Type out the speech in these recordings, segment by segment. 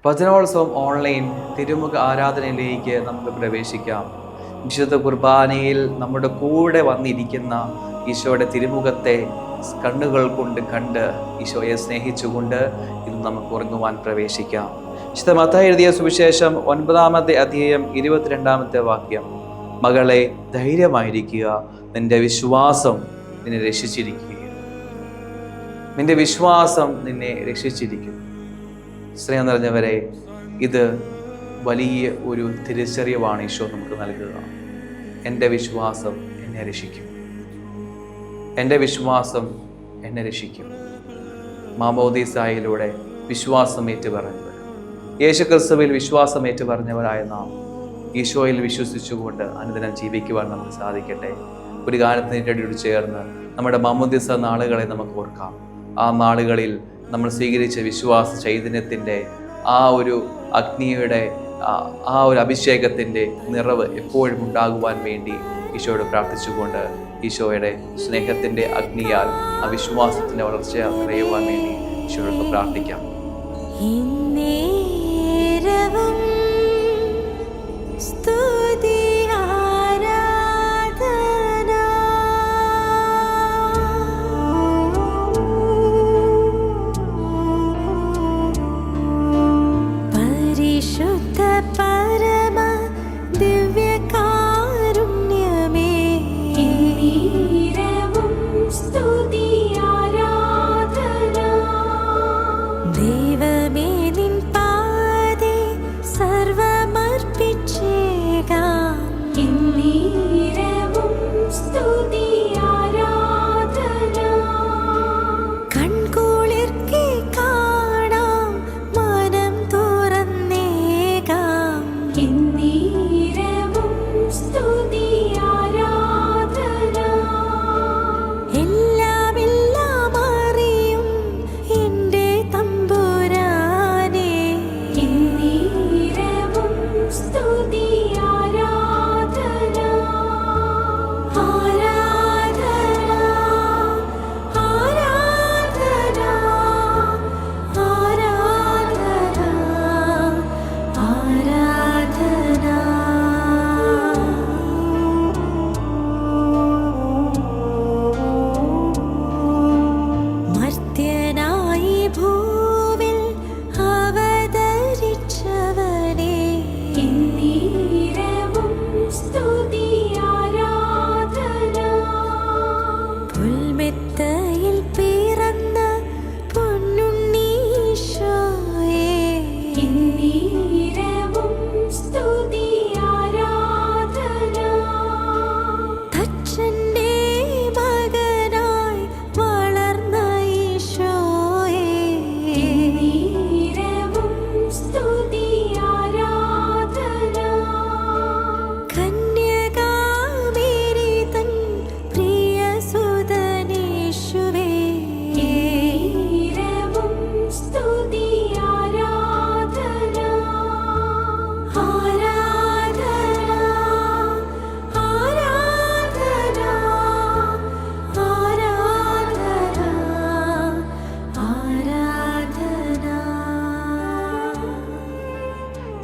വചനോത്സവം online തിരുമുഖ ആരാധനയിലേക്ക് നമുക്ക് പ്രവേശിക്കാം. വിശുദ്ധ കുർബാനയിൽ നമ്മുടെ കൂടെ വന്നിരിക്കുന്ന ഈശോയുടെ തിരുമുഖത്തെ കണ്ണുകൾ കൊണ്ട് കണ്ട് ഈശോയെ സ്നേഹിച്ചുകൊണ്ട് ഇന്ന് നമുക്ക് ഉറങ്ങുവാൻ പ്രവേശിക്കാം. വിശുദ്ധ മത്തായി എഴുതിയ സുവിശേഷം 9-ാമത്തെ അധ്യായം 22-ാമത്തെ വാക്യം: മകളെ, ധൈര്യമായിരിക്കുക, നിന്റെ വിശ്വാസം നിന്നെ രക്ഷിച്ചിരിക്കുക. നിന്റെ വിശ്വാസം നിന്നെ രക്ഷിച്ചിരിക്കുന്നു. സ്നേഹം നിറഞ്ഞവരെ, ഇത് വലിയ ഒരു തിരിച്ചറിവാണ് ഈശോ നമുക്ക് നൽകുക. എൻ്റെ വിശ്വാസം എന്നെ രക്ഷിക്കും, എൻ്റെ വിശ്വാസം എന്നെ രക്ഷിക്കും. മാമോദീസായിലൂടെ വിശ്വാസം ഏറ്റുപറഞ്ഞവർ, യേശുക്രിസ്തുവിൽ വിശ്വാസം ഏറ്റുപറഞ്ഞവരായ നാം ഈശോയിൽ വിശ്വസിച്ചുകൊണ്ട് അനുദിനം ജീവിക്കുവാൻ നമുക്ക് സാധിക്കട്ടെ. ഒരു ഗാനത്തിനോട് ചേർന്ന് നമ്മുടെ മാമോദീസ നാളുകളെ നമുക്ക് ഓർക്കാം. ആ നാളുകളിൽ നമ്മൾ സ്വീകരിച്ച വിശ്വാസ ചൈതന്യത്തിൻ്റെ ആ ഒരു അഗ്നിയുടെ ആ ഒരു അഭിഷേകത്തിൻ്റെ നിറവ് എപ്പോഴും ഉണ്ടാകുവാൻ വേണ്ടി ഈശോയോട് പ്രാർത്ഥിച്ചുകൊണ്ട് ഈശോയുടെ സ്നേഹത്തിൻ്റെ അഗ്നിയാൽ ആ വിശ്വാസത്തിൻ്റെ വളർച്ച നിറയുവാൻ വേണ്ടി ഈശോയോട് പ്രാർത്ഥിക്കാം.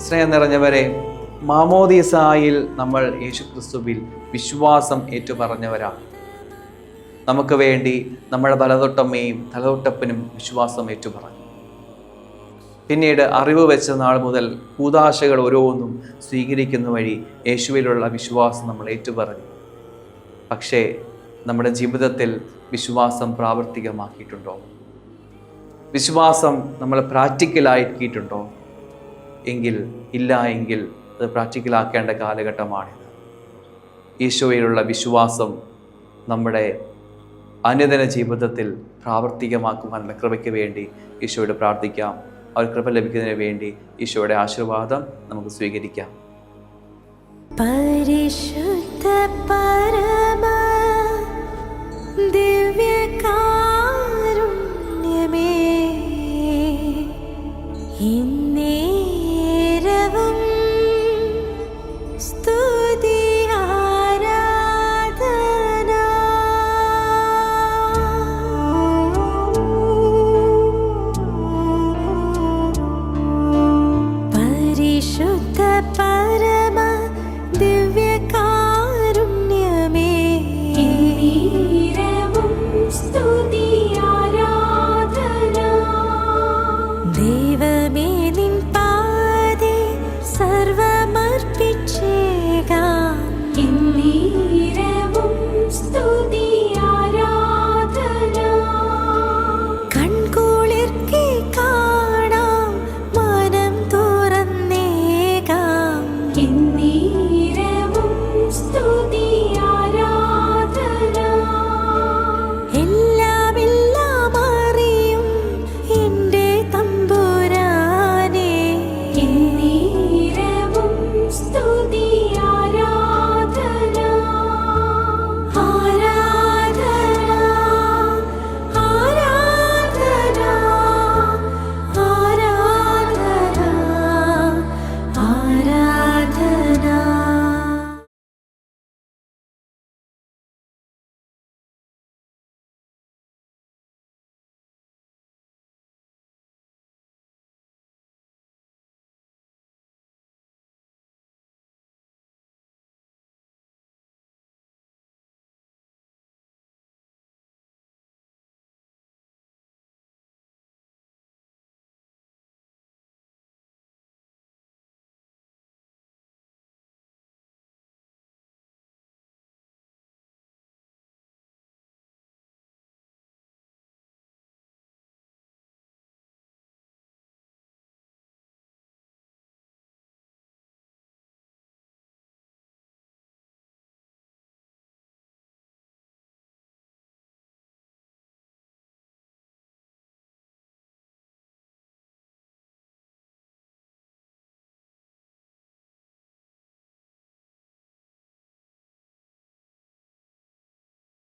സ്നേഹം നിറഞ്ഞവരെ, മാമോദീസായിൽ നമ്മൾ യേശുക്രിസ്തുവിൽ വിശ്വാസം ഏറ്റുപറഞ്ഞവരാണ്. നമുക്ക് വേണ്ടി നമ്മുടെ ബലതൊട്ടമ്മയും തലതൊട്ടപ്പനും വിശ്വാസം ഏറ്റുപറഞ്ഞു. പിന്നീട് അറിവ് വെച്ച നാൾ മുതൽ കൂദാശകൾ ഓരോന്നും സ്വീകരിക്കുന്ന വഴി യേശുവിലുള്ള വിശ്വാസം നമ്മൾ ഏറ്റുപറഞ്ഞു. പക്ഷേ നമ്മുടെ ജീവിതത്തിൽ വിശ്വാസം പ്രാവർത്തികമാക്കിയിട്ടുണ്ടോ? വിശ്വാസം നമ്മൾ പ്രാക്ടിക്കലാക്കിയിട്ടുണ്ടോ? എങ്കിൽ അത് പ്രാക്ടിക്കലാക്കേണ്ട കാലഘട്ടമാണിത്. ഈശോയിലുള്ള വിശ്വാസം നമ്മുടെ അനുദിന ജീവിതത്തിൽ പ്രാവർത്തികമാക്കുവാനുള്ള കൃപയ്ക്ക് വേണ്ടി ഈശോയോട് പ്രാർത്ഥിക്കാം. ആ ഒരു കൃപ ലഭിക്കുന്നതിന് വേണ്ടി ഈശോയുടെ ആശീർവാദം നമുക്ക് സ്വീകരിക്കാം. പരിശുദ്ധ പരമ ദിവ്യ